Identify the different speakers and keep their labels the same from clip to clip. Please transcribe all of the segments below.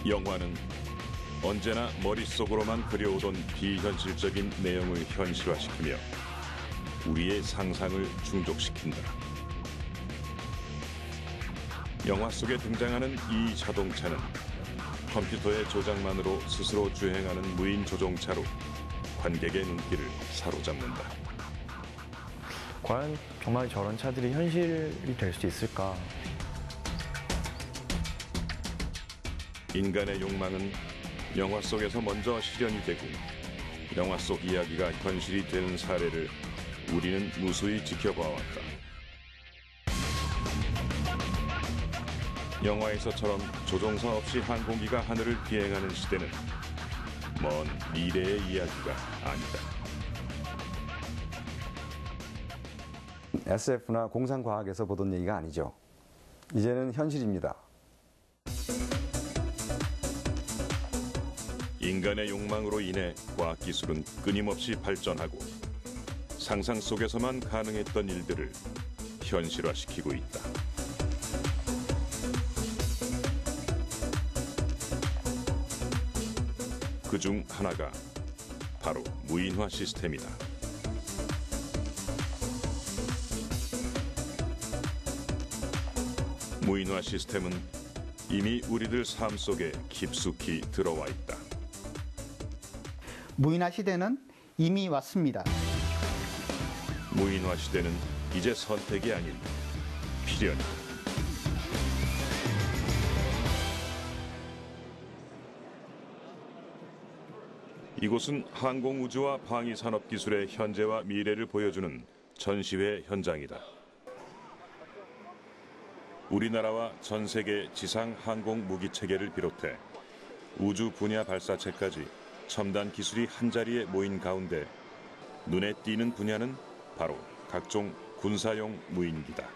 Speaker 1: 영화는 언제나 머릿속으로만 그려오던 비현실적인 내용을 현실화시키며 우리의 상상을 충족시킨다. 영화 속에 등장하는 이 자동차는 컴퓨터의 조작만으로 스스로 주행하는 무인 조종차로 관객의 눈길을 사로잡는다.
Speaker 2: 과연 정말 저런 차들이 현실이 될 수 있을까?
Speaker 1: 인간의 욕망은 영화 속에서 먼저 실현이 되고 영화 속 이야기가 현실이 되는 사례를 우리는 무수히 지켜봐왔다. 영화에서처럼 조종사 없이 항공기가 하늘을 비행하는 시대는 먼 미래의 이야기가 아니다.
Speaker 3: SF나 공상과학에서 보던 얘기가 아니죠. 이제는 현실입니다.
Speaker 1: 인간의 욕망으로 인해 과학기술은 끊임없이 발전하고 상상 속에서만 가능했던 일들을 현실화시키고 있다. 그중 하나가 바로 무인화 시스템이다. 무인화 시스템은 이미 우리들 삶 속에 깊숙이 들어와 있다.
Speaker 4: 무인화 시대는 이미 왔습니다.
Speaker 1: 무인화 시대는 이제 선택이 아닌 필연이다. 이곳은 항공우주와 방위산업기술의 현재와 미래를 보여주는 전시회 현장이다. 우리나라와 전 세계 지상 항공 무기 체계를 비롯해 우주 분야 발사체까지 첨단 기술이 한자리에 모인 가운데 눈에 띄는 분야는 바로 각종 군사용 무인기다.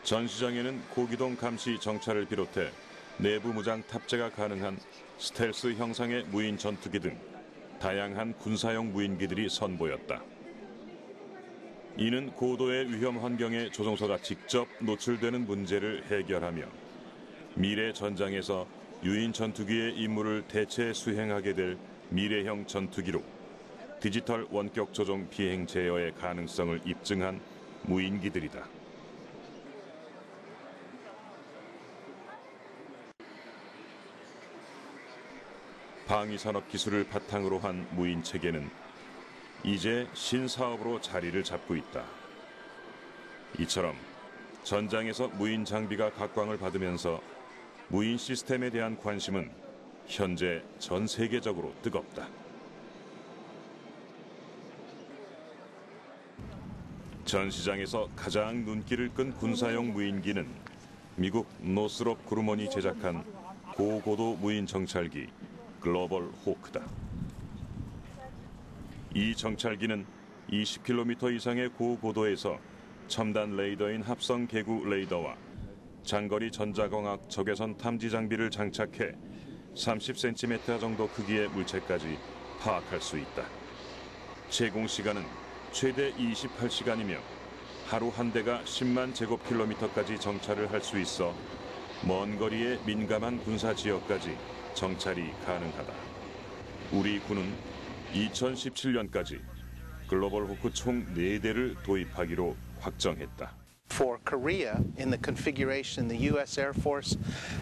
Speaker 1: 전시장에는 고기동 감시 정찰을 비롯해 내부 무장 탑재가 가능한 스텔스 형상의 무인 전투기 등 다양한 군사용 무인기들이 선보였다. 이는 고도의 위험 환경에 조종사가 직접 노출되는 문제를 해결하며 미래 전장에서 유인 전투기의 임무를 대체 수행하게 될 미래형 전투기로 디지털 원격 조종 비행 제어의 가능성을 입증한 무인기들이다. 방위산업 기술을 바탕으로 한 무인 체계는 이제 신사업으로 자리를 잡고 있다. 이처럼 전장에서 무인 장비가 각광을 받으면서 무인 시스템에 대한 관심은 현재 전 세계적으로 뜨겁다. 전시장에서 가장 눈길을 끈 군사용 무인기는 미국 노스롭 그루먼이 제작한 고고도 무인 정찰기 글로벌 호크다. 이 정찰기는 20km 이상의 고고도에서 첨단 레이더인 합성 개구 레이더와 장거리 전자광학 적외선 탐지 장비를 장착해 30cm 정도 크기의 물체까지 파악할 수 있다. 제공 시간은 최대 28시간이며 하루 한 대가 10만 제곱킬로미터까지 정찰을 할 수 있어 먼 거리의 민감한 군사 지역까지 정찰이 가능하다. 우리 군은 2017년까지 글로벌 호크 총 4대를 도입하기로 확정했다.
Speaker 5: For Korea, in the configuration the U.S. Air Force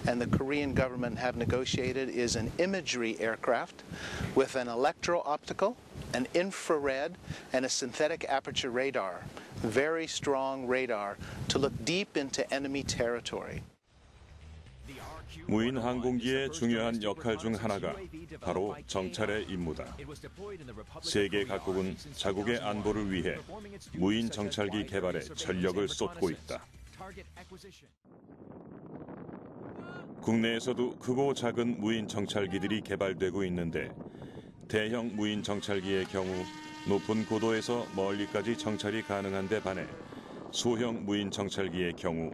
Speaker 5: and the Korean government have negotiated is an imagery aircraft with an electro-optical, an infrared, and a synthetic aperture radar. Very strong radar to look deep into enemy territory.
Speaker 1: 무인 항공기의 중요한 역할 중 하나가 바로 정찰의 임무다. 세계 각국은 자국의 안보를 위해 무인 정찰기 개발에 전력을 쏟고 있다. 국내에서도 크고 작은 무인 정찰기들이 개발되고 있는데 대형 무인 정찰기의 경우 높은 고도에서 멀리까지 정찰이 가능한 데 반해 소형 무인 정찰기의 경우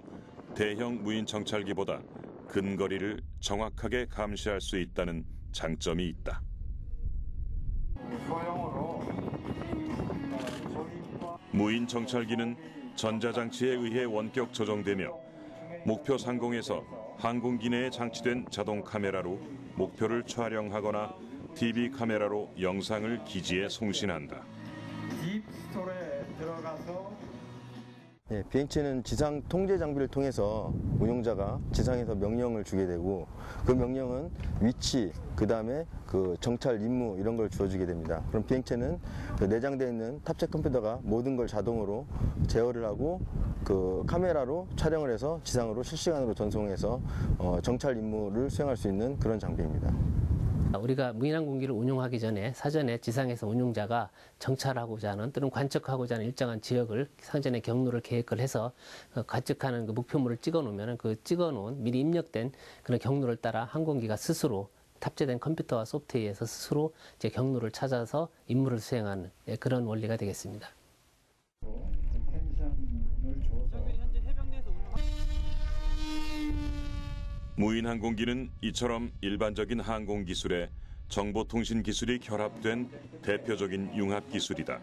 Speaker 1: 대형 무인 정찰기보다 근거리를 정확하게 감시할 수 있다는 장점이 있다. 무인 정찰기는 전자장치에 의해 원격 조정되며 목표 상공에서 항공기 내에 장치된 자동 카메라로 목표를 촬영하거나 TV 카메라로 영상을 기지에 송신한다.
Speaker 4: 딥스토어에 들어가서
Speaker 6: 예, 비행체는 지상 통제 장비를 통해서 운용자가 지상에서 명령을 주게 되고 그 명령은 위치, 그 다음에 그 정찰 임무 이런 걸 주어지게 됩니다. 그럼 비행체는 그 내장되어 있는 탑재 컴퓨터가 모든 걸 자동으로 제어를 하고 그 카메라로 촬영을 해서 지상으로 실시간으로 전송해서 정찰 임무를 수행할 수 있는 그런 장비입니다.
Speaker 7: 우리가 무인항공기를 운용하기 전에 사전에 지상에서 운용자가 정찰하고자 하는 또는 관측하고자 하는 일정한 지역을 사전에 경로를 계획을 해서 관측하는 그 목표물을 찍어 놓으면 그 찍어 놓은 미리 입력된 그런 경로를 따라 항공기가 스스로 탑재된 컴퓨터와 소프트웨어에서 스스로 이제 경로를 찾아서 임무를 수행하는 그런 원리가 되겠습니다.
Speaker 1: 무인 항공기는 이처럼 일반적인 항공 기술에 정보통신 기술이 결합된 대표적인 융합 기술이다.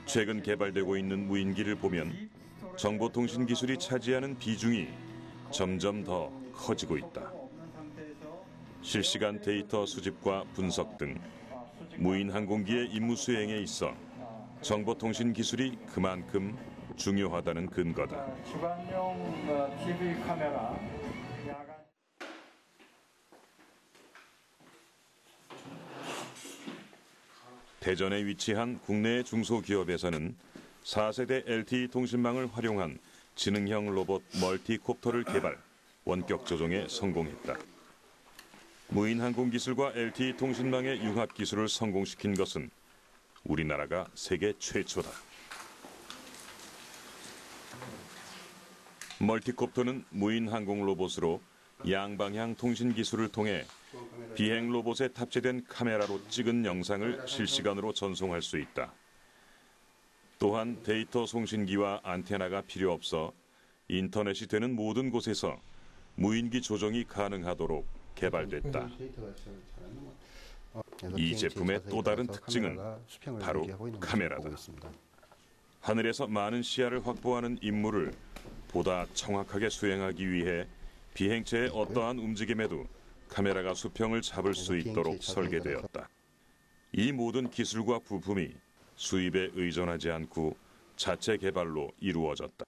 Speaker 1: 최근 개발되고 있는 무인기를 보면 정보통신 기술이 차지하는 비중이 점점 더 커지고 있다. 실시간 데이터 수집과 분석 등 무인 항공기의 임무 수행에 있어 정보통신 기술이 그만큼 중요하다는 근거다.
Speaker 4: 주간용 TV 카메라,
Speaker 1: 대전에 위치한 국내 중소기업에서는 4세대 LTE 통신망을 활용한 지능형 로봇 멀티콥터를 개발, 원격 조종에 성공했다. 무인 항공 기술과 LTE 통신망의 융합 기술을 성공시킨 것은 우리나라가 세계 최초다. 멀티콥터는 무인 항공 로봇으로 양방향 통신 기술을 통해 비행 로봇에 탑재된 카메라로 찍은 영상을 실시간으로 전송할 수 있다. 또한 데이터 송신기와 안테나가 필요 없어 인터넷이 되는 모든 곳에서 무인기 조종이 가능하도록 개발됐다. 이 제품의 또 다른 특징은 바로 카메라다. 하늘에서 많은 시야를 확보하는 임무를 보다 정확하게 수행하기 위해 비행체의 어떠한 움직임에도 카메라가 수평을 잡을 수 있도록 설계되었다. 이 모든 기술과 부품이 수입에 의존하지 않고 자체 개발로 이루어졌다.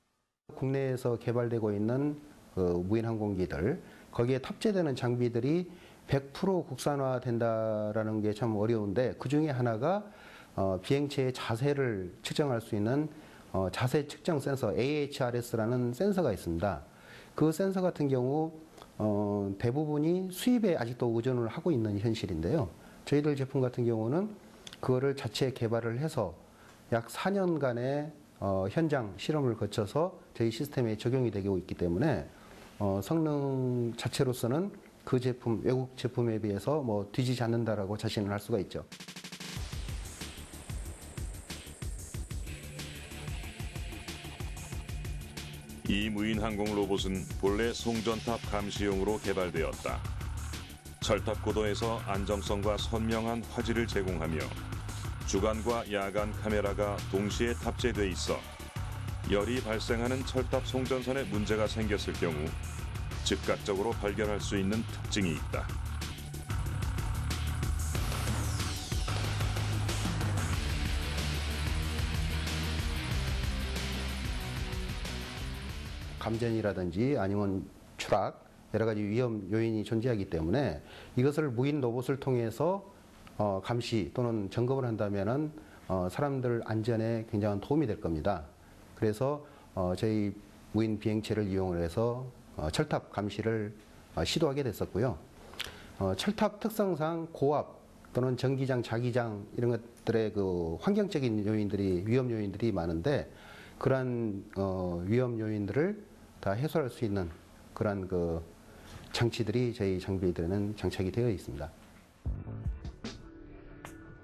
Speaker 8: 국내에서 개발되고 있는 무인 항공기들, 거기에 탑재되는 장비들이 100% 국산화된다라는 게 참 어려운데, 그 중에 하나가 비행체의 자세를 측정할 수 있는 자세 측정 센서 AHRS라는 센서가 있습니다. 그 센서 같은 경우 대부분이 수입에 아직도 의존을 하고 있는 현실인데요. 저희들 제품 같은 경우는 그거를 자체 개발을 해서 약 4년간의 현장 실험을 거쳐서 저희 시스템에 적용이 되고 있기 때문에 성능 자체로서는 그 제품, 외국 제품에 비해서 뒤지지 않는다라고 자신을 할 수가 있죠.
Speaker 1: 이 무인 항공 로봇은 본래 송전탑 감시용으로 개발되었다. 철탑 고도에서 안정성과 선명한 화질을 제공하며 주간과 야간 카메라가 동시에 탑재돼 있어 열이 발생하는 철탑 송전선에 문제가 생겼을 경우 즉각적으로 발견할 수 있는 특징이 있다.
Speaker 8: 감전이라든지 아니면 추락, 여러 가지 위험 요인이 존재하기 때문에 이것을 무인 로봇을 통해서 감시 또는 점검을 한다면은 사람들 안전에 굉장한 도움이 될 겁니다. 그래서 저희 무인 비행체를 이용을 해서 철탑 감시를 시도하게 됐었고요. 철탑 특성상 고압 또는 전기장, 자기장 이런 것들의 그 환경적인 요인들이, 위험 요인들이 많은데, 그러한 위험 요인들을 다 해소할 수 있는 그러한 그 장치들이 저희 장비들에는 장착이 되어 있습니다.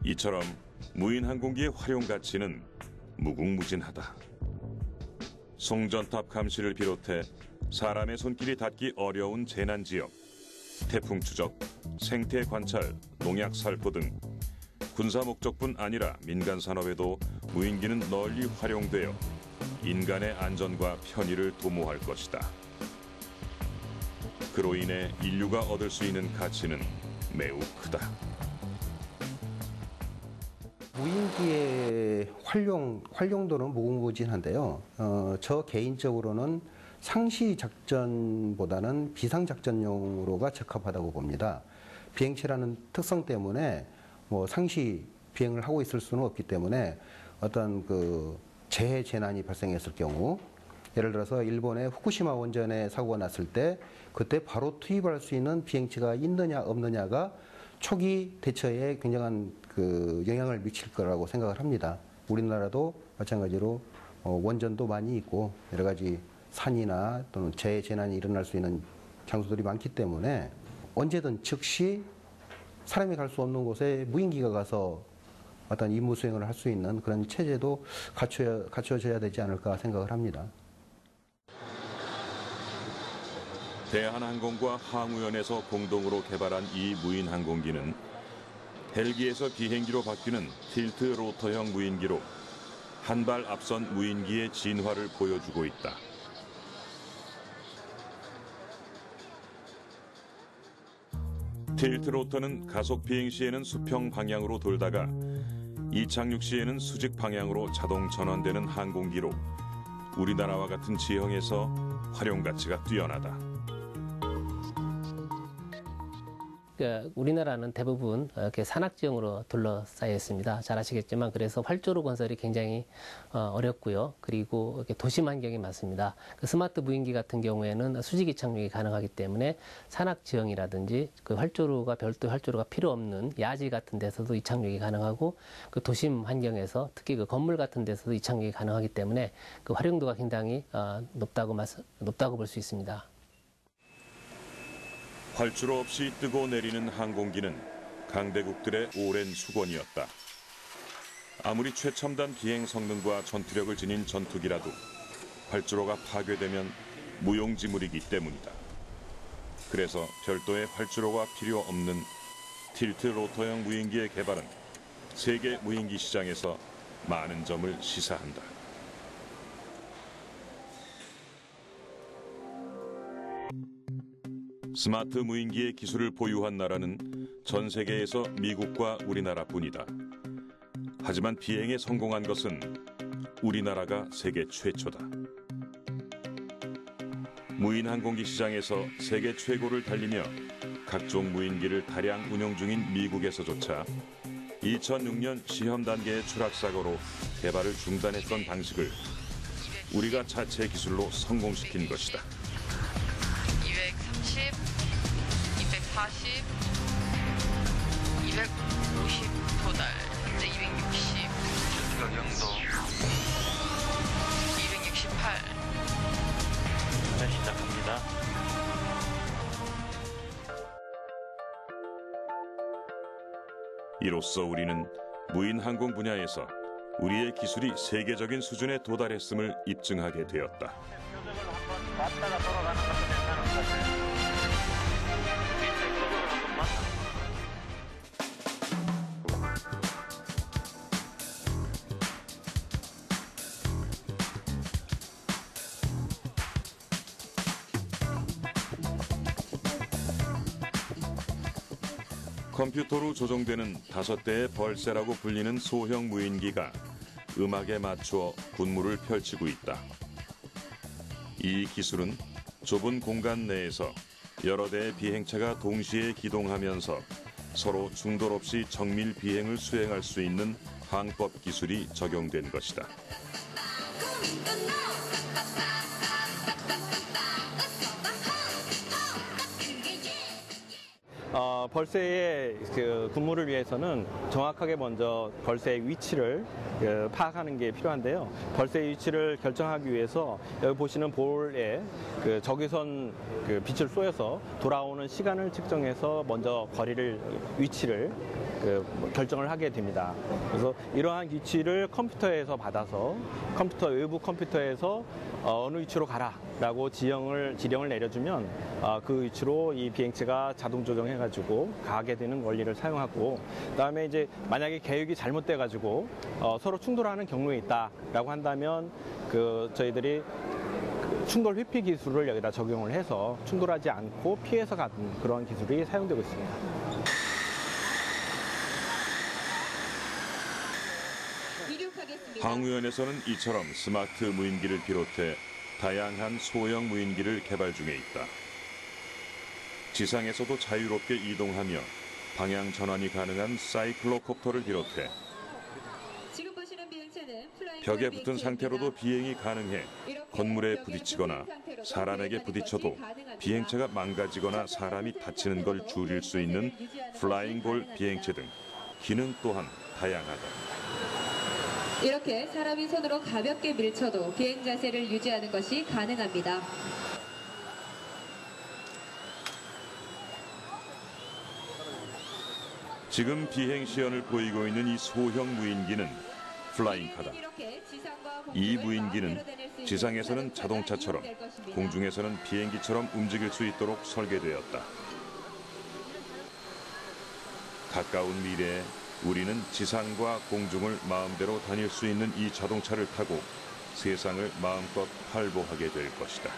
Speaker 1: 이처럼 무인 항공기의 활용 가치는 무궁무진하다. 송전탑 감시를 비롯해 사람의 손길이 닿기 어려운 재난 지역, 태풍 추적, 생태 관찰, 농약 살포 등 군사 목적뿐 아니라 민간 산업에도 무인기는 널리 활용되어 인간의 안전과 편의를 도모할 것이다. 그로 인해 인류가 얻을 수 있는 가치는 매우 크다.
Speaker 8: 무인기의 활용도는 무궁무진한데요. 저 개인적으로는 상시 작전보다는 비상 작전용으로가 적합하다고 봅니다. 비행체라는 특성 때문에 뭐 상시 비행을 하고 있을 수는 없기 때문에 어떤 그 재해 재난이 발생했을 경우, 예를 들어서 일본의 후쿠시마 원전에 사고가 났을 때 그때 바로 투입할 수 있는 비행체가 있느냐 없느냐가 초기 대처에 굉장한 그 영향을 미칠 거라고 생각을 합니다. 우리나라도 마찬가지로 원전도 많이 있고 여러 가지 산이나 또는 재해 재난이 일어날 수 있는 장소들이 많기 때문에 언제든 즉시 사람이 갈 수 없는 곳에 무인기가 가서 어떤 임무 수행을 할 수 있는 그런 체제도 갖춰져야 되지 않을까 생각을 합니다.
Speaker 1: 대한항공과 항우연에서 공동으로 개발한 이 무인 항공기는 헬기에서 비행기로 바뀌는 틸트 로터형 무인기로 한 발 앞선 무인기의 진화를 보여주고 있다. 틸트 로터는 가속 비행 시에는 수평 방향으로 돌다가 이착륙 시에는 수직 방향으로 자동 전환되는 항공기로 우리나라와 같은 지형에서 활용 가치가 뛰어나다.
Speaker 7: 우리나라는 대부분 이렇게 산악지형으로 둘러싸여 있습니다. 잘 아시겠지만 그래서 활주로 건설이 굉장히 어렵고요. 그리고 이렇게 도심 환경이 많습니다. 그 스마트 무인기 같은 경우에는 수직 이착륙이 가능하기 때문에 산악지형이라든지 그 활주로가 별도 활주로가 필요 없는 야지 같은 데서도 이착륙이 가능하고 그 도심 환경에서 특히 그 건물 같은 데서도 이착륙이 가능하기 때문에 그 활용도가 굉장히 높다고 볼 수 있습니다.
Speaker 1: 활주로 없이 뜨고 내리는 항공기는 강대국들의 오랜 수건이었다. 아무리 최첨단 비행 성능과 전투력을 지닌 전투기라도 활주로가 파괴되면 무용지물이기 때문이다. 그래서 별도의 활주로가 필요 없는 틸트 로터형 무인기의 개발은 세계 무인기 시장에서 많은 점을 시사한다. 스마트 무인기의 기술을 보유한 나라는 전 세계에서 미국과 우리나라뿐이다. 하지만 비행에 성공한 것은 우리나라가 세계 최초다. 무인 항공기 시장에서 세계 최고를 달리며 각종 무인기를 다량 운용 중인 미국에서조차 2006년 시험 단계의 추락 사고로 개발을 중단했던 방식을 우리가 자체 기술로 성공시킨 것이다.
Speaker 9: 230, 240, 250 도달, 현재 260, 전투력 0도, 268.
Speaker 10: 자, 시작합니다.
Speaker 1: 이로써 우리는 무인 항공 분야에서 우리의 기술이 세계적인 수준에 도달했음을 입증하게 되었다.
Speaker 10: 표적을 한번 왔다가 돌아가는 것도 괜찮은 것 같아요. 밑에 표적을 한번 만나.
Speaker 1: 컴퓨터로 조종되는 5대의 벌새라고 불리는 소형 무인기가 음악에 맞추어 군무를 펼치고 있다. 이 기술은 좁은 공간 내에서 여러 대의 비행체가 동시에 기동하면서 서로 충돌 없이 정밀 비행을 수행할 수 있는 항법 기술이 적용된 것이다.
Speaker 11: 벌새의 그 군무를 위해서는 정확하게 먼저 벌새의 위치를 파악하는 게 필요한데요. 벌새의 위치를 결정하기 위해서 여기 보시는 볼에 그 적외선 그 빛을 쏘여서 돌아오는 시간을 측정해서 먼저 거리를 위치를 결정을 하게 됩니다. 그래서 이러한 위치를 컴퓨터에서 받아서 외부 컴퓨터에서 어느 위치로 가라라고 지령을 내려주면 그 위치로 이 비행체가 자동 조정해가지고 가게 되는 원리를 사용하고, 그다음에 이제 만약에 계획이 잘못돼가지고 서로 충돌하는 경로에 있다라고 한다면 저희들이 충돌 회피 기술을 여기다 적용을 해서 충돌하지 않고 피해서 가는 그런 기술이 사용되고 있습니다.
Speaker 1: 항우연에서는 이처럼 스마트 무인기를 비롯해 다양한 소형 무인기를 개발 중에 있다. 지상에서도 자유롭게 이동하며 방향 전환이 가능한 사이클로콥터를 비롯해 벽에 붙은 상태로도 비행이 가능해 건물에 부딪히거나 사람에게 부딪혀도 비행체가 망가지거나 사람이 다치는 걸 줄일 수 있는 플라잉볼 비행체 등 기능 또한 다양하다.
Speaker 12: 이렇게 사람이 손으로 가볍게 밀쳐도 비행 자세를 유지하는 것이 가능합니다.
Speaker 1: 지금 비행 시연을 보이고 있는 이 소형 무인기는 플라잉카다. 이 무인기는 지상에서는 자동차처럼 공중에서는 비행기처럼 움직일 수 있도록 설계되었다. 가까운 미래에 우리는 지상과 공중을 마음대로 다닐 수 있는 이 자동차를 타고 세상을 마음껏 활보하게 될 것이다.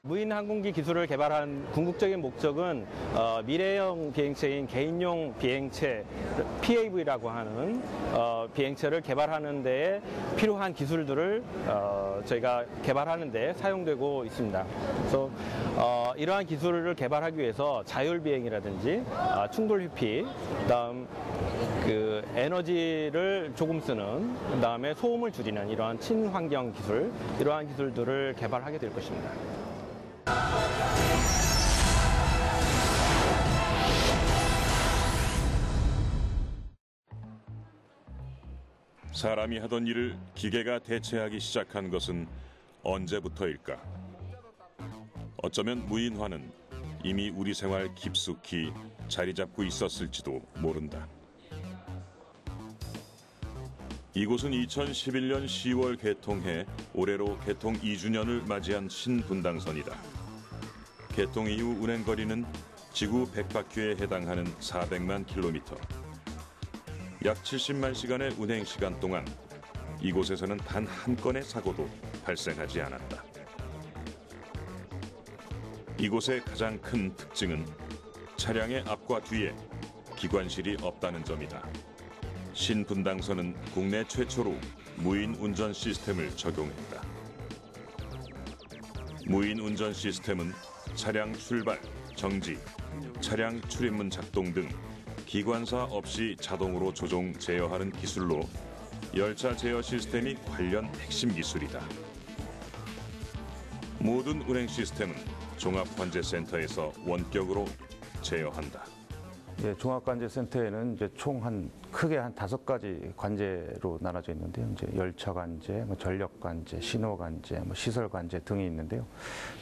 Speaker 11: 무인 항공기 기술을 개발한 궁극적인 목적은 미래형 비행체인 개인용 비행체 PAV라고 하는 비행체를 개발하는 데에 필요한 기술들을 저희가 개발하는 데 사용되고 있습니다. 그래서 이러한 기술을 개발하기 위해서 자율 비행이라든지 충돌 회피, 그다음 그 에너지를 조금 쓰는, 그다음에 소음을 줄이는 이러한 친환경 기술, 이러한 기술들을 개발하게 될 것입니다.
Speaker 1: 사람이 하던 일을 기계가 대체하기 시작한 것은 언제부터일까? 어쩌면 무인화는 이미 우리 생활 깊숙이 자리 잡고 있었을지도 모른다. 이곳은 2011년 10월 개통해 올해로 개통 2주년을 맞이한 신분당선이다. 개통 이후 운행거리는 지구 100바퀴에 해당하는 400만 킬로미터. 약 70만 시간의 운행 시간 동안 이곳에서는 단 한 건의 사고도 발생하지 않았다. 이곳의 가장 큰 특징은 차량의 앞과 뒤에 기관실이 없다는 점이다. 신분당선은 국내 최초로 무인 운전 시스템을 적용했다. 무인 운전 시스템은 차량 출발, 정지, 차량 출입문 작동 등 기관사 없이 자동으로 조종 제어하는 기술로 열차 제어 시스템이 관련 핵심 기술이다. 모든 운행 시스템은 종합관제센터에서 원격으로 제어한다.
Speaker 13: 예, 종합관제센터에는 이제 총 크게 한 5가지 관제로 나눠져 있는데요. 이제 열차 관제, 전력 관제, 신호 관제, 시설 관제 등이 있는데요.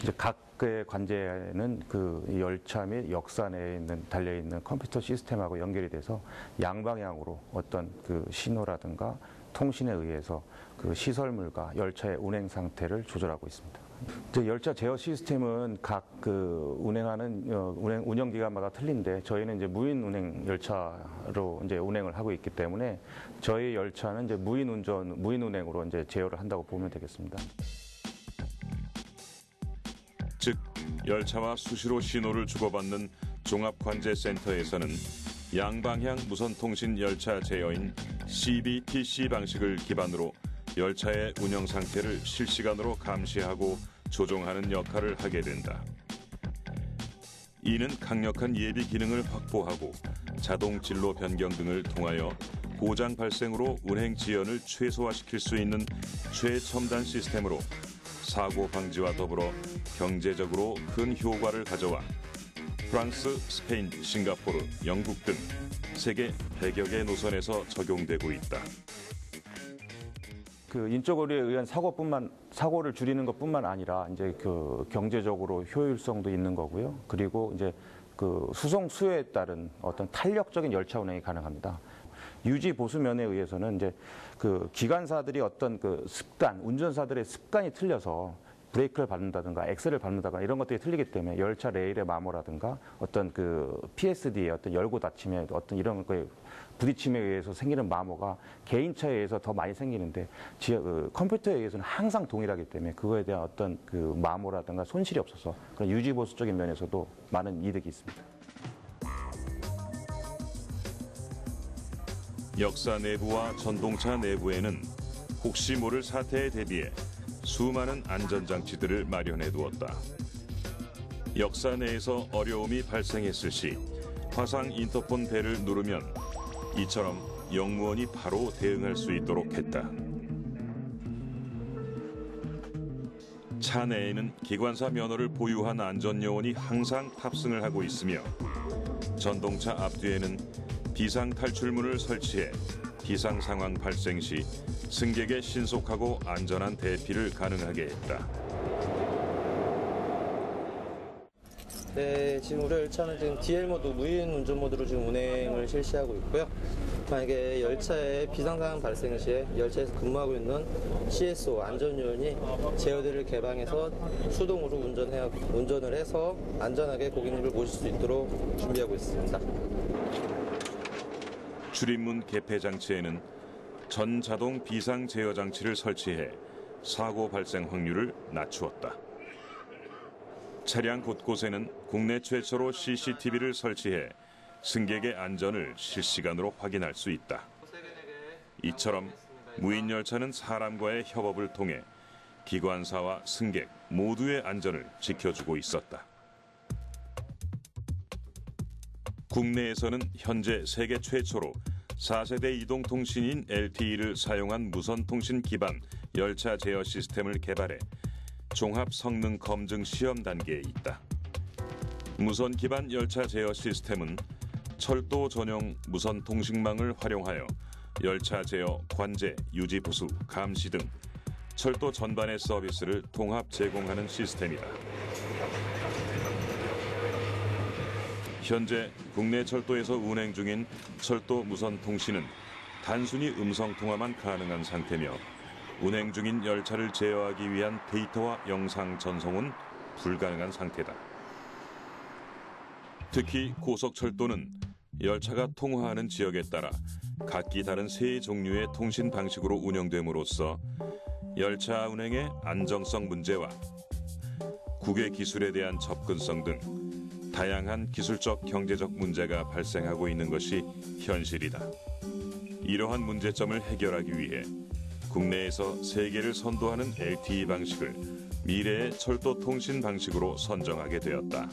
Speaker 13: 이제 각의 관제는 그 열차 및 역사 내에 달려 있는 컴퓨터 시스템하고 연결이 돼서 양방향으로 어떤 그 신호라든가 통신에 의해서 그 시설물과 열차의 운행 상태를 조절하고 있습니다. 이제 열차 제어 시스템은 각 그 운행하는 운영 기관마다 틀린데 저희는 이제 무인 운행 열차로 이제 운행을 하고 있기 때문에 저희 열차는 이제 무인 운행으로 이제 제어를 한다고 보면 되겠습니다.
Speaker 1: 즉 열차와 수시로 신호를 주고받는 종합관제센터에서는 양방향 무선통신 열차 제어인 CBTC 방식을 기반으로 열차의 운영 상태를 실시간으로 감시하고 조종하는 역할을 하게 된다. 이는 강력한 예비 기능을 확보하고 자동 진로 변경 등을 통하여 고장 발생으로 운행 지연을 최소화시킬 수 있는 최첨단 시스템으로 사고 방지와 더불어 경제적으로 큰 효과를 가져와 프랑스, 스페인, 싱가포르, 영국 등 세계 100여 개 노선에서 적용되고 있다.
Speaker 13: 그 인적 오류에 의한 사고를 줄이는 것뿐만 아니라 이제 그 경제적으로 효율성도 있는 거고요. 그리고 이제 그 수송 수요에 따른 어떤 탄력적인 열차 운행이 가능합니다. 유지 보수 면에 의해서는 이제 그 기관사들이 어떤 그 습관, 운전사들의 습관이 틀려서 브레이크를 밟는다든가 엑셀을 밟는다든가 이런 것들이 틀리기 때문에 열차 레일의 마모라든가 어떤 그 PSD의 어떤 열고 닫힘에 어떤 이런 거에 부딪힘에 의해서 생기는 마모가 개인차에 의해서 더 많이 생기는데 컴퓨터에 의해서는 항상 동일하기 때문에 그거에 대한 어떤 그 마모라든가 손실이 없어서 그런 유지 보수적인 면에서도 많은 이득이 있습니다.
Speaker 1: 역사 내부와 전동차 내부에는 혹시 모를 사태에 대비해 수많은 안전장치들을 마련해 두었다. 역사 내에서 어려움이 발생했을 시 화상 인터폰 벨을 누르면 이처럼 영무원이 바로 대응할 수 있도록 했다. 차 내에는 기관사 면허를 보유한 안전요원이 항상 탑승을 하고 있으며 전동차 앞뒤에는 비상탈출문을 설치해 비상 상황 발생 시 승객의 신속하고 안전한 대피를 가능하게 했다.
Speaker 14: 네, 지금 우리 열차는 지금 DL 모드 무인 운전 모드로 지금 운행을 실시하고 있고요. 만약에 열차에 비상 상황 발생 시에 열차에서 근무하고 있는 CSO 안전요원이 제어대를 개방해서 수동으로 운전을 해서 안전하게 고객님을 모실 수 있도록 준비하고 있습니다.
Speaker 1: 출입문 개폐 장치에는 전자동 비상 제어 장치를 설치해 사고 발생 확률을 낮추었다. 차량 곳곳에는 국내 최초로 CCTV를 설치해 승객의 안전을 실시간으로 확인할 수 있다. 이처럼 무인 열차는 사람과의 협업을 통해 기관사와 승객 모두의 안전을 지켜주고 있었다. 국내에서는 현재 세계 최초로 4세대 이동통신인 LTE를 사용한 무선통신 기반 열차 제어 시스템을 개발해 종합 성능 검증 시험 단계에 있다. 무선 기반 열차 제어 시스템은 철도 전용 무선 통신망을 활용하여 열차 제어, 관제, 유지 보수, 감시 등 철도 전반의 서비스를 통합 제공하는 시스템이다. 현재 국내 철도에서 운행 중인 철도 무선 통신은 단순히 음성 통화만 가능한 상태며 운행 중인 열차를 제어하기 위한 데이터와 영상 전송은 불가능한 상태다. 특히 고속철도는 열차가 통화하는 지역에 따라 각기 다른 세 종류의 통신 방식으로 운영됨으로써 열차 운행의 안정성 문제와 국외 기술에 대한 접근성 등 다양한 기술적 경제적 문제가 발생하고 있는 것이 현실이다. 이러한 문제점을 해결하기 위해 국내에서 세계를 선도하는 LTE 방식을 미래의 철도 통신 방식으로 선정하게 되었다.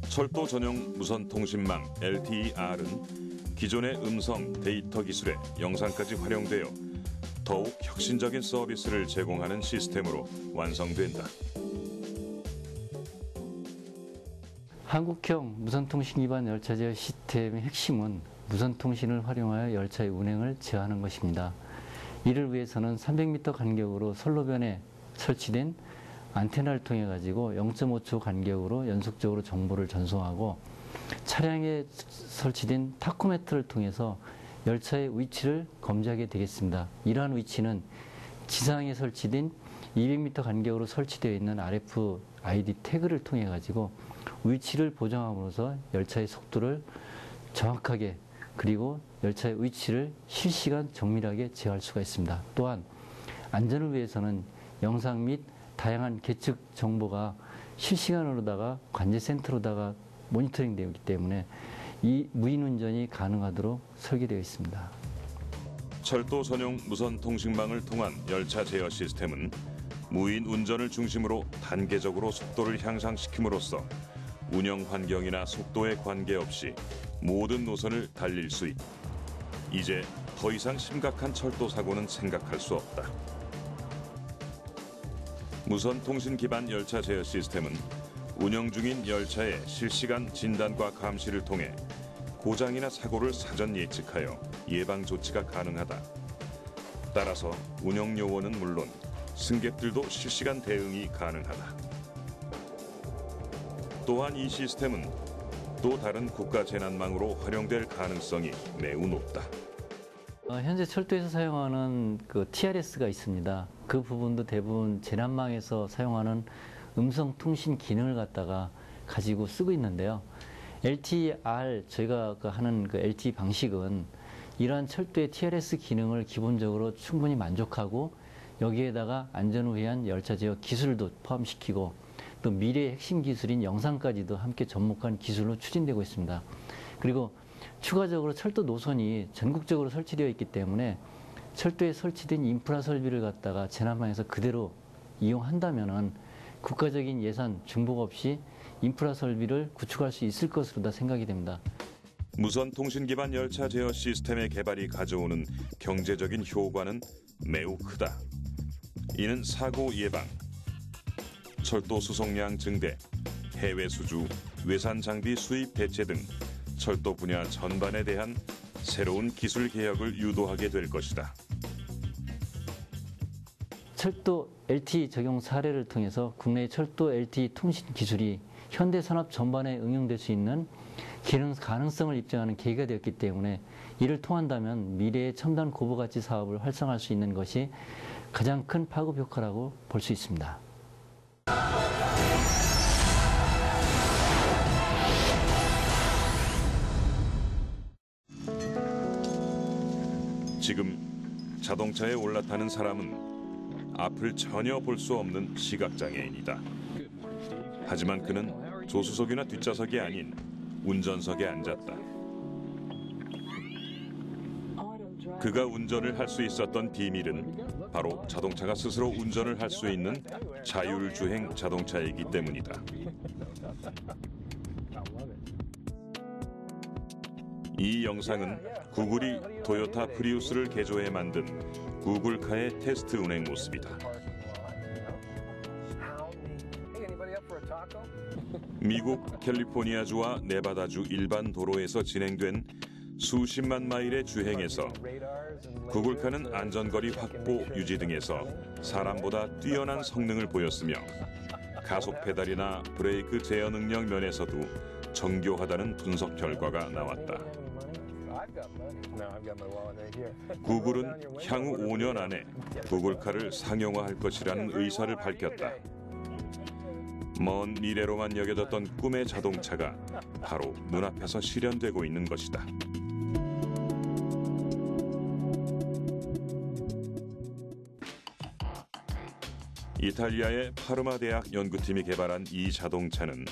Speaker 1: 철도 전용 무선 통신망 LTE-R은 기존의 음성, 데이터 기술에 영상까지 활용되어 더욱 혁신적인 서비스를 제공하는 시스템으로 완성된다.
Speaker 15: 한국형 무선통신 기반 열차 제어 시스템의 핵심은 무선통신을 활용하여 열차의 운행을 제어하는 것입니다. 이를 위해서는 300m 간격으로 선로변에 설치된 안테나를 통해 가지고 0.5초 간격으로 연속적으로 정보를 전송하고 차량에 설치된 타코메트를 통해서 열차의 위치를 검지하게 되겠습니다. 이러한 위치는 지상에 설치된 200m 간격으로 설치되어 있는 RFID 태그를 통해 가지고 위치를 보정함으로써 열차의 속도를 정확하게 그리고 열차의 위치를 실시간 정밀하게 제어할 수가 있습니다. 또한 안전을 위해서는 영상 및 다양한 계측 정보가 실시간으로다가 관제센터로다가 모니터링 되기 때문에 이 무인 운전이 가능하도록 설계되어 있습니다.
Speaker 1: 철도 전용 무선 통신망을 통한 열차 제어 시스템은 무인 운전을 중심으로 단계적으로 속도를 향상시킴으로써 운영 환경이나 속도에 관계없이 모든 노선을 달릴 수 있다. 이제 더 이상 심각한 철도 사고는 생각할 수 없다. 무선 통신 기반 열차 제어 시스템은 운영 중인 열차의 실시간 진단과 감시를 통해 고장이나 사고를 사전 예측하여 예방 조치가 가능하다. 따라서 운영 요원은 물론 승객들도 실시간 대응이 가능하다. 또한 이 시스템은 또 다른 국가 재난망으로 활용될 가능성이 매우 높다.
Speaker 15: 현재 철도에서 사용하는 그 TRS가 있습니다. 그 부분도 대부분 재난망에서 사용하는 음성 통신 기능을 갖다가 가지고 쓰고 있는데요. LTR 저희가 하는 그 LTE 방식은 이러한 철도의 TRS 기능을 기본적으로 충분히 만족하고 여기에다가 안전우회한 열차 제어 기술도 포함시키고 또 미래의 핵심 기술인 영상까지도 함께 접목한 기술로 추진되고 있습니다. 그리고 추가적으로 철도 노선이 전국적으로 설치되어 있기 때문에 철도에 설치된 인프라 설비를 갖다가 재난망에서 그대로 이용한다면은 국가적인 예산 중복 없이 인프라 설비를 구축할 수 있을 것으로 생각이 됩니다.
Speaker 1: 무선 통신 기반 열차 제어 시스템의 개발이 가져오는 경제적인 효과는 매우 크다. 이는 사고 예방, 철도 수송량 증대, 해외 수주, 외산 장비 수입 대체 등 철도 분야 전반에 대한 새로운 기술 개혁을 유도하게 될 것이다.
Speaker 15: 철도 LTE 적용 사례를 통해서 국내의 철도 LTE 통신 기술이 현대 산업 전반에 응용될 수 있는 기능 가능성을 입증하는 계기가 되었기 때문에 이를 통한다면 미래의 첨단 고부가치 사업을 활성화할 수 있는 것이 가장 큰 파급 효과라고 볼 수 있습니다.
Speaker 1: 지금 자동차에 올라타는 사람은 앞을 전혀 볼 수 없는 시각장애인이다. 하지만 그는 조수석이나 뒷좌석이 아닌 운전석에 앉았다. 그가 운전을 할 수 있었던 비밀은 바로 자동차가 스스로 운전을 할 수 있는 자율주행 자동차이기 때문이다. 이 영상은 구글이 토요타 프리우스를 개조해 만든 구글카의 테스트 운행 모습이다. 미국 캘리포니아주와 네바다주 일반 도로에서 진행된 수십만 마일의 주행에서 구글카는 안전거리 확보 유지 등에서 사람보다 뛰어난 성능을 보였으며 가속 페달이나 브레이크 제어 능력 면에서도 정교하다는 분석 결과가 나왔다. 구글은 향후 5년 안에 구글카를 상용화할 것이라는 의사를 밝혔다. 먼 미래로만 여겨졌던 꿈의 자동차가 바로 눈앞에서 실현되고 있는 것이다. 이탈리아의 파르마 대학 연구팀이 개발한 이 자동차는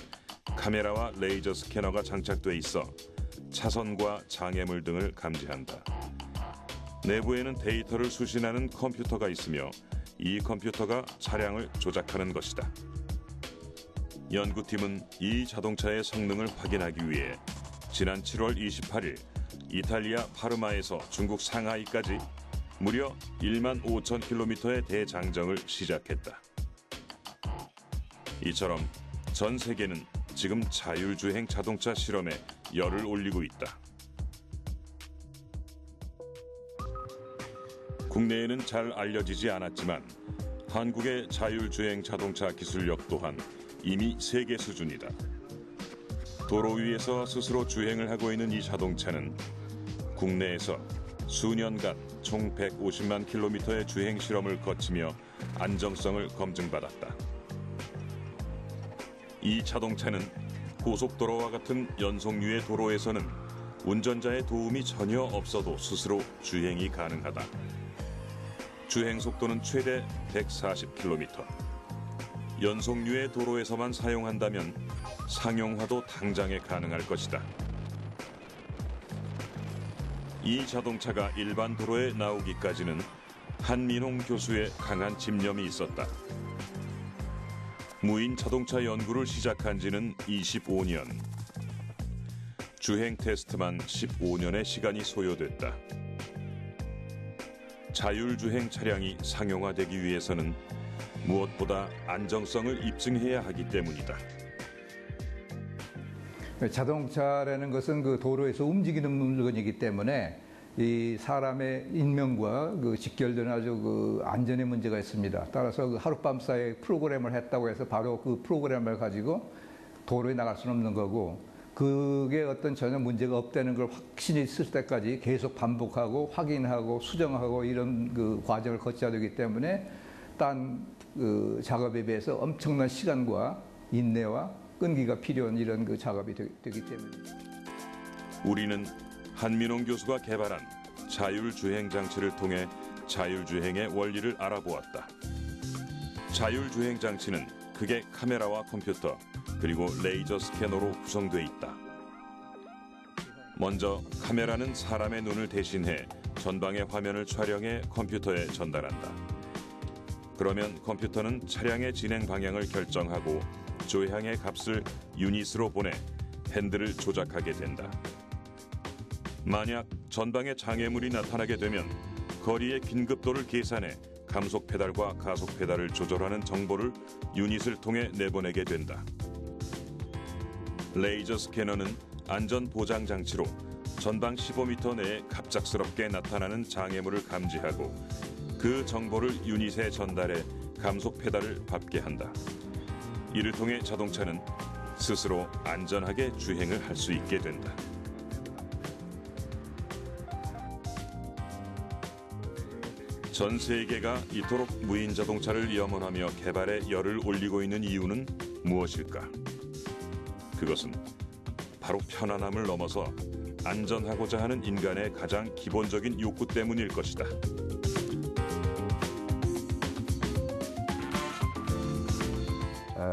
Speaker 1: 카메라와 레이저 스캐너가 장착돼 있어 차선과 장애물 등을 감지한다. 내부에는 데이터를 수신하는 컴퓨터가 있으며 이 컴퓨터가 차량을 조작하는 것이다. 연구팀은 이 자동차의 성능을 확인하기 위해 지난 7월 28일 이탈리아 파르마에서 중국 상하이까지 무려 1만 5천 킬로미터의 대장정을 시작했다. 이처럼 전 세계는 지금 자율주행 자동차 실험에 열을 올리고 있다. 국내에는 잘 알려지지 않았지만 한국의 자율주행 자동차 기술력 또한 이미 세계 수준이다. 도로 위에서 스스로 주행을 하고 있는 이 자동차는 국내에서 수년간 총 150만 킬로미터의 주행 실험을 거치며 안정성을 검증받았다. 이 자동차는 고속도로와 같은 연속류의 도로에서는 운전자의 도움이 전혀 없어도 스스로 주행이 가능하다. 주행 속도는 최대 140km. 연속류의 도로에서만 사용한다면 상용화도 당장에 가능할 것이다. 이 자동차가 일반 도로에 나오기까지는 한민홍 교수의 강한 집념이 있었다. 무인 자동차 연구를 시작한 지는 25년. 주행 테스트만 15년의 시간이 소요됐다. 자율주행 차량이 상용화되기 위해서는 무엇보다 안정성을 입증해야 하기 때문이다.
Speaker 16: 자동차라는 것은 그 도로에서 움직이는 물건이기 때문에 이 사람의 인명과 그 직결되는 아주 그 안전의 문제가 있습니다. 따라서 그 하룻밤 사이에 프로그램을 했다고 해서 바로 그 프로그램을 가지고 도로에 나갈 수는 없는 거고, 그게 어떤 전혀 문제가 없다는 걸 확신이 있을 때까지 계속 반복하고 확인하고 수정하고 이런 그 과정을 거쳐야 되기 때문에 딴 그 작업에 비해서 엄청난 시간과 인내와 끈기가 필요한 이런 그 작업이 되기 때문입니다.
Speaker 1: 우리는 한민홍 교수가 개발한 자율주행 장치를 통해 자율주행의 원리를 알아보았다. 자율주행 장치는 극의 카메라와 컴퓨터 그리고 레이저 스캐너로 구성돼 있다. 먼저 카메라는 사람의 눈을 대신해 전방의 화면을 촬영해 컴퓨터에 전달한다. 그러면 컴퓨터는 차량의 진행 방향을 결정하고 조향의 값을 유닛으로 보내 핸들을 조작하게 된다. 만약 전방에 장애물이 나타나게 되면 거리의 긴급도를 계산해 감속 페달과 가속 페달을 조절하는 정보를 유닛을 통해 내보내게 된다. 레이저 스캐너는 안전 보장 장치로 전방 15m 내에 갑작스럽게 나타나는 장애물을 감지하고 그 정보를 유닛에 전달해 감속 페달을 밟게 한다. 이를 통해 자동차는 스스로 안전하게 주행을 할 수 있게 된다. 전 세계가 이토록 무인 자동차를 염원하며 개발에 열을 올리고 있는 이유는 무엇일까? 그것은 바로 편안함을 넘어서 안전하고자 하는 인간의 가장 기본적인 욕구 때문일 것이다.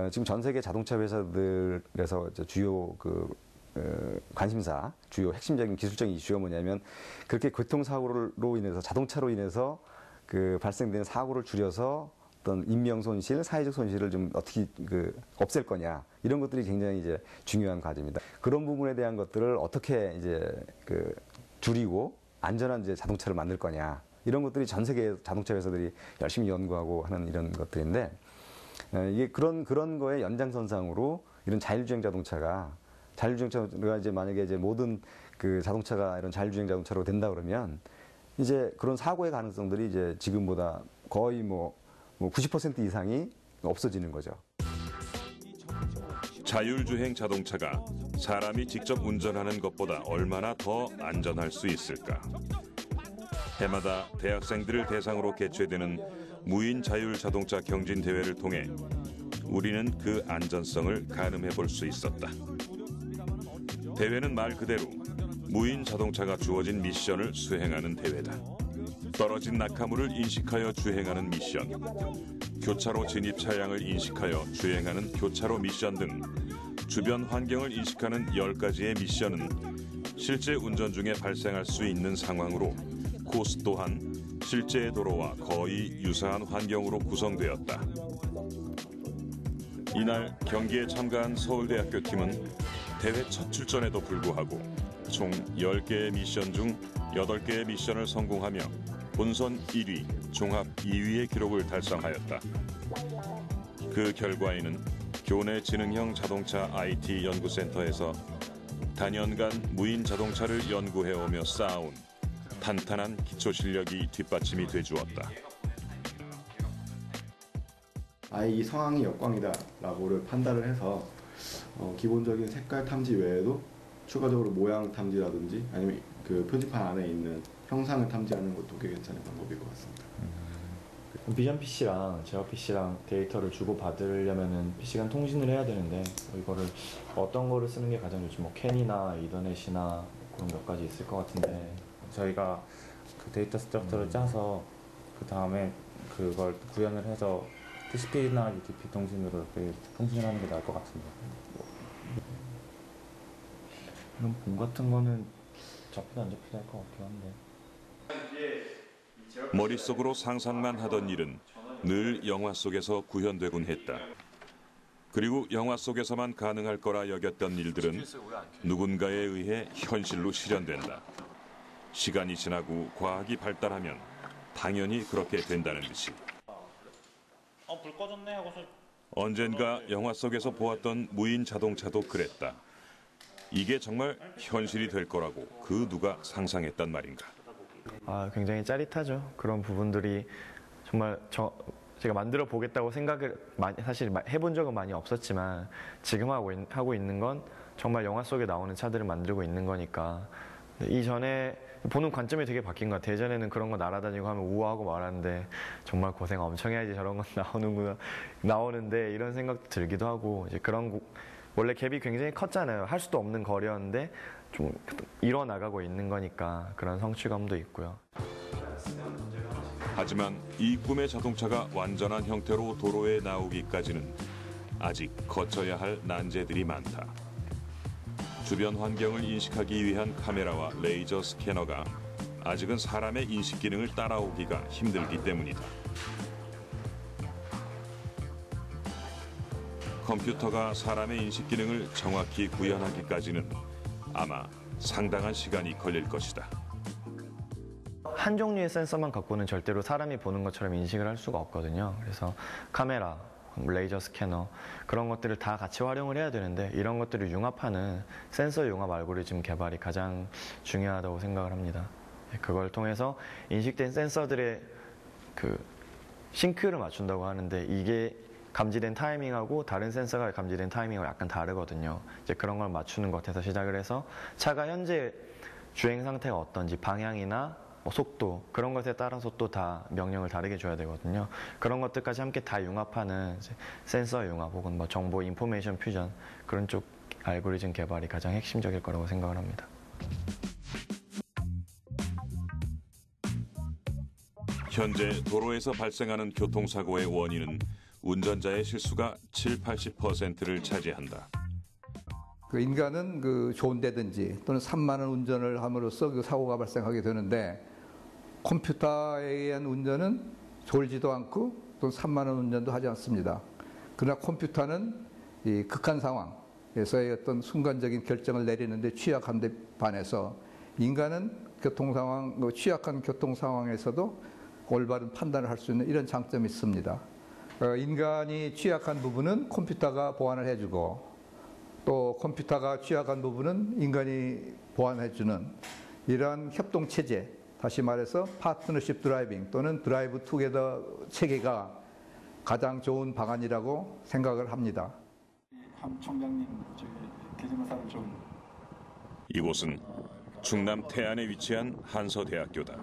Speaker 3: 지금 전 세계 자동차 회사들에서 주요 관심사, 주요 핵심적인 기술적인 이슈가 뭐냐면 그렇게 교통사고로 인해서 자동차로 인해서 발생되는 사고를 줄여서 어떤 인명 손실, 사회적 손실을 좀 어떻게 없앨 거냐 이런 것들이 굉장히 이제 중요한 과제입니다. 그런 부분에 대한 것들을 어떻게 이제 줄이고 안전한 이제 자동차를 만들 거냐 이런 것들이 전 세계 자동차 회사들이 열심히 연구하고 하는 이런 것들인데. 이게 그런 거의 연장선상으로 이런 자율주행 자동차가 이제 만약에 이제 모든 자동차가 이런 자율주행 자동차로 된다 그러면 이제 그런 사고의 가능성들이 이제 지금보다 거의 90% 이상이 없어지는 거죠.
Speaker 1: 자율주행 자동차가 사람이 직접 운전하는 것보다 얼마나 더 안전할 수 있을까? 해마다 대학생들을 대상으로 개최되는 무인 자율 자동차 경진 대회를 통해 우리는 그 안전성을 가늠해 볼 수 있었다. 대회는 말 그대로 무인 자동차가 주어진 미션을 수행하는 대회다. 떨어진 낙하물을 인식하여 주행하는 미션, 교차로 진입 차량을 인식하여 주행하는 교차로 미션 등 주변 환경을 인식하는 10가지의 미션은 실제 운전 중에 발생할 수 있는 상황으로 코스 또한 실제 도로와 거의 유사한 환경으로 구성되었다. 이날 경기에 참가한 서울대학교 팀은 대회 첫 출전에도 불구하고 총 10개의 미션 중 8개의 미션을 성공하며 본선 1위, 종합 2위의 기록을 달성하였다. 그 결과에는 교내 지능형 자동차 IT 연구센터에서 단연간 무인 자동차를 연구해오며 쌓아온 탄탄한 기초 실력이 뒷받침이 돼주었다.
Speaker 17: 아예 이 상황이 역광이다라고를 판단을 해서 기본적인 색깔 탐지 외에도 추가적으로 모양 탐지라든지 아니면 그 표지판 안에 있는 형상을 탐지하는 것도 꽤 괜찮은 방법일 것 같습니다.
Speaker 2: 비전 PC랑 제어 PC랑 데이터를 주고 받으려면은 PC 간 통신을 해야 되는데 이거를 어떤 거를 쓰는 게 가장 좋지? 캔이나 이더넷이나 그런 몇 가지 있을 것 같은데.
Speaker 18: 저희가 그 데이터 스트럭처를 짜서 그 다음에 그걸 구현을 해서 TCP나 UDP 통신으로 이렇게 통신을 하는 게 나을 것 같습니다.
Speaker 2: 이런 봄 같은 거는 잡히도 안 잡히도 할 것 같긴 한데.
Speaker 1: 머릿속으로 상상만 하던 일은 늘 영화 속에서 구현되곤 했다. 그리고 영화 속에서만 가능할 거라 여겼던 일들은 누군가에 의해 현실로 실현된다. 시간이 지나고 과학이 발달하면 당연히 그렇게 된다는 듯이.
Speaker 10: 불 꺼졌네 하고서
Speaker 1: 언젠가 영화 속에서 보았던 무인 자동차도 그랬다. 이게 정말 현실이 될 거라고 그 누가 상상했단 말인가.
Speaker 2: 굉장히 짜릿하죠. 그런 부분들이 정말 제가 만들어 보겠다고 생각을 사실 해본 적은 많이 없었지만 지금 하고 있는 건 정말 영화 속에 나오는 차들을 만들고 있는 거니까 이전에 보는 관점이 되게 바뀐 것 같아요. 예전에는 그런 거 날아다니고 하면 우아하고 말하는데 정말 고생 엄청 해야지 저런 건 나오는데 이런 생각도 들기도 하고 이제 원래 갭이 굉장히 컸잖아요. 할 수도 없는 거리였는데 좀 이뤄나가고 있는 거니까 그런 성취감도 있고요.
Speaker 1: 하지만 이 꿈의 자동차가 완전한 형태로 도로에 나오기까지는 아직 거쳐야 할 난제들이 많다. 주변 환경을 인식하기 위한 카메라와 레이저 스캐너가 아직은 사람의 인식 기능을 따라오기가 힘들기 때문이다. 컴퓨터가 사람의 인식 기능을 정확히 구현하기까지는 아마 상당한 시간이 걸릴 것이다.
Speaker 2: 한 종류의 센서만 갖고는 절대로 사람이 보는 것처럼 인식을 할 수가 없거든요. 그래서 카메라, 레이저 스캐너 그런 것들을 다 같이 활용을 해야 되는데 이런 것들을 융합하는 센서 융합 알고리즘 개발이 가장 중요하다고 생각을 합니다. 그걸 통해서 인식된 센서들의 싱크를 맞춘다고 하는데 이게 감지된 타이밍하고 다른 센서가 감지된 타이밍하고 약간 다르거든요. 이제 그런 걸 맞추는 것에서 시작을 해서 차가 현재 주행 상태가 어떤지 방향이나 속도 그런 것에 따라서 또 다 명령을 다르게 줘야 되거든요. 그런 것들까지 함께 다 융합하는 센서 융합 혹은 정보 인포메이션 퓨전 그런 쪽 알고리즘 개발이 가장 핵심적일 거라고 생각을 합니다.
Speaker 1: 현재 도로에서 발생하는 교통사고의 원인은 운전자의 실수가 70~80%를 차지한다.
Speaker 16: 인간은 좋은 데든지 또는 산만한 운전을 함으로써 사고가 발생하게 되는데 컴퓨터에 의한 운전은 졸지도 않고 또 산만한 운전도 하지 않습니다. 그러나 컴퓨터는 이 극한 상황에서의 어떤 순간적인 결정을 내리는데 취약한 데 반해서 인간은 취약한 교통 상황에서도 올바른 판단을 할 수 있는 이런 장점이 있습니다. 인간이 취약한 부분은 컴퓨터가 보완을 해주고 또 컴퓨터가 취약한 부분은 인간이 보완해주는 이러한 협동체제, 다시 말해서 파트너십 드라이빙 또는 드라이브 투게더 체계가 가장 좋은 방안이라고 생각을 합니다.
Speaker 4: 함 총장님 개정사를 좀.
Speaker 1: 이곳은 충남 태안에 위치한 한서대학교다.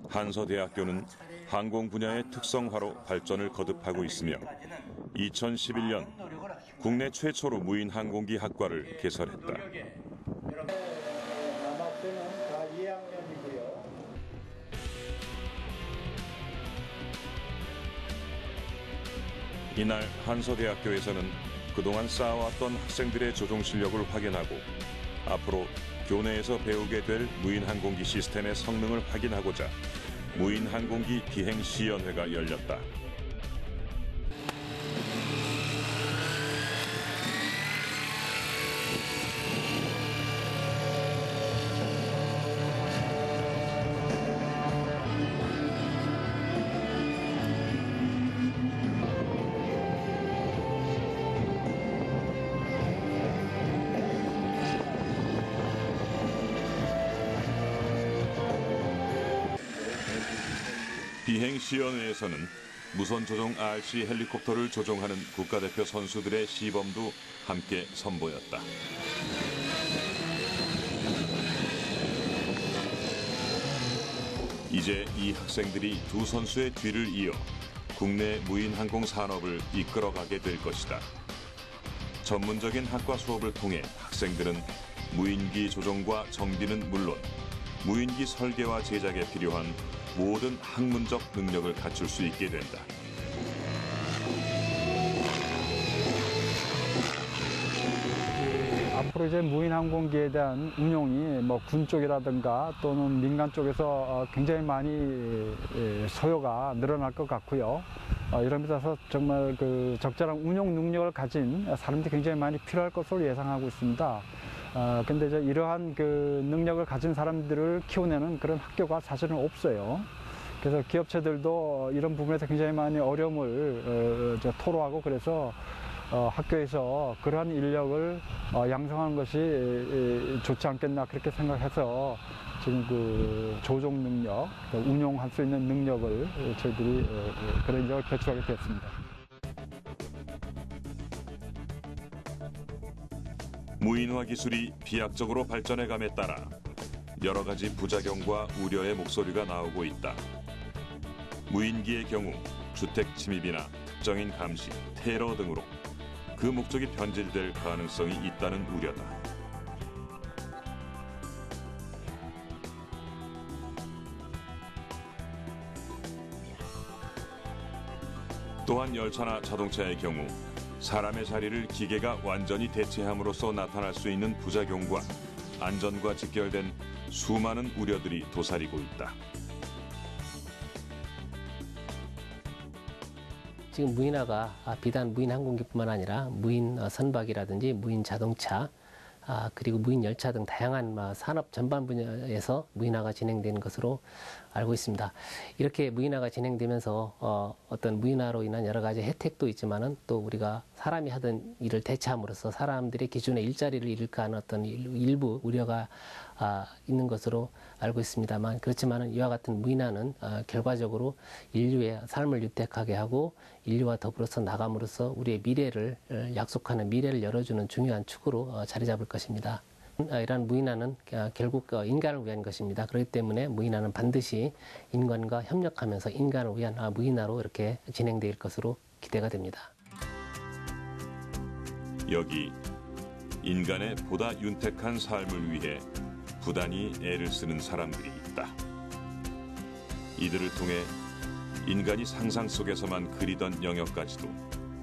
Speaker 1: 한서대학교는 항공 분야의 특성화로 발전을 거듭하고 있으며 2011년 국내 최초로 무인 항공기 학과를 개설했다.
Speaker 4: 남학생은 다 2학년이고요.
Speaker 1: 이날 한서대학교에서는 그동안 쌓아왔던 학생들의 조종 실력을 확인하고 앞으로 교내에서 배우게 될 무인 항공기 시스템의 성능을 확인하고자 무인 항공기 비행 시연회가 열렸다. 비행시연회에서는 무선 조종 RC 헬리콥터를 조종하는 국가대표 선수들의 시범도 함께 선보였다. 이제 이 학생들이 두 선수의 뒤를 이어 국내 무인 항공 산업을 이끌어가게 될 것이다. 전문적인 학과 수업을 통해 학생들은 무인기 조종과 정비는 물론 무인기 설계와 제작에 필요한 모든 학문적 능력을 갖출 수 있게 된다.
Speaker 19: 앞으로 이제 무인 항공기에 대한 운용이 군 쪽이라든가 또는 민간 쪽에서 굉장히 많이 소요가 늘어날 것 같고요. 이런 면에서 정말 적절한 운용 능력을 가진 사람들이 굉장히 많이 필요할 것으로 예상하고 있습니다. 근데 이제 이러한 능력을 가진 사람들을 키워내는 그런 학교가 사실은 없어요. 그래서 기업체들도 이런 부분에서 굉장히 많이 어려움을 토로하고 그래서 학교에서 그러한 인력을 양성하는 것이 좋지 않겠나 그렇게 생각해서 지금 조종 능력, 운용할 수 있는 능력을 저희들이 그런 인력을 배출하게 되었습니다.
Speaker 1: 무인화 기술이 비약적으로 발전해감에 따라 여러 가지 부작용과 우려의 목소리가 나오고 있다. 무인기의 경우 주택 침입이나 특정인 감시, 테러 등으로 그 목적이 변질될 가능성이 있다는 우려다. 또한 열차나 자동차의 경우 사람의 자리를 기계가 완전히 대체함으로써 나타날 수 있는 부작용과 안전과 직결된 수많은 우려들이 도사리고 있다.
Speaker 7: 지금 무인화가 비단 무인 항공기뿐만 아니라 무인 선박이라든지 무인 자동차, 그리고 무인 열차 등 다양한 산업 전반 분야에서 무인화가 진행되는 것으로 알고 있습니다. 이렇게 무인화가 진행되면서 어떤 무인화로 인한 여러 가지 혜택도 있지만은 또 우리가 사람이 하던 일을 대체함으로써 사람들의 기존의 일자리를 잃을까 하는 어떤 일부 우려가 있는 것으로 알고 있습니다만, 그렇지만은 이와 같은 무인화는 결과적으로 인류의 삶을 유택하게 하고 인류와 더불어서 나감으로써 우리의 미래를 약속하는, 미래를 열어주는 중요한 축으로 자리 잡을 것입니다. 이러한 무인화는 결국 인간을 위한 것입니다. 그렇기 때문에 무인화는 반드시 인간과 협력하면서 인간을 위한 무인화로 이렇게 진행될 것으로 기대가 됩니다.
Speaker 1: 여기 인간의 보다 윤택한 삶을 위해 부단히 애를 쓰는 사람들이 있다. 이들을 통해 인간이 상상 속에서만 그리던 영역까지도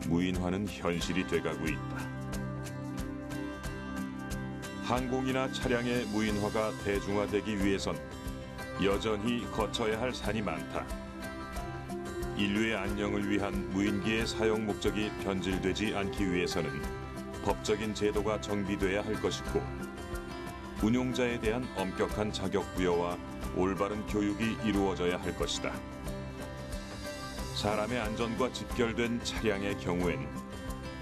Speaker 1: 무인화는 현실이 돼가고 있다. 항공이나 차량의 무인화가 대중화되기 위해선 여전히 거쳐야 할 산이 많다. 인류의 안녕을 위한 무인기의 사용 목적이 변질되지 않기 위해서는 법적인 제도가 정비돼야 할 것이고, 운용자에 대한 엄격한 자격 부여와 올바른 교육이 이루어져야 할 것이다. 사람의 안전과 직결된 차량의 경우엔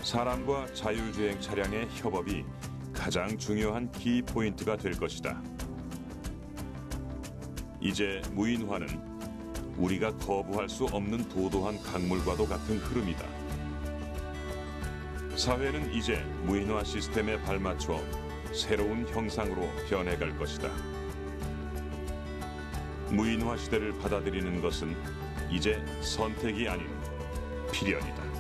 Speaker 1: 사람과 자율주행 차량의 협업이 가장 중요한 키포인트가 될 것이다. 이제 무인화는 우리가 거부할 수 없는 도도한 강물과도 같은 흐름이다. 사회는 이제 무인화 시스템에 발맞춰 새로운 형상으로 변해갈 것이다. 무인화 시대를 받아들이는 것은 이제 선택이 아닌 필연이다.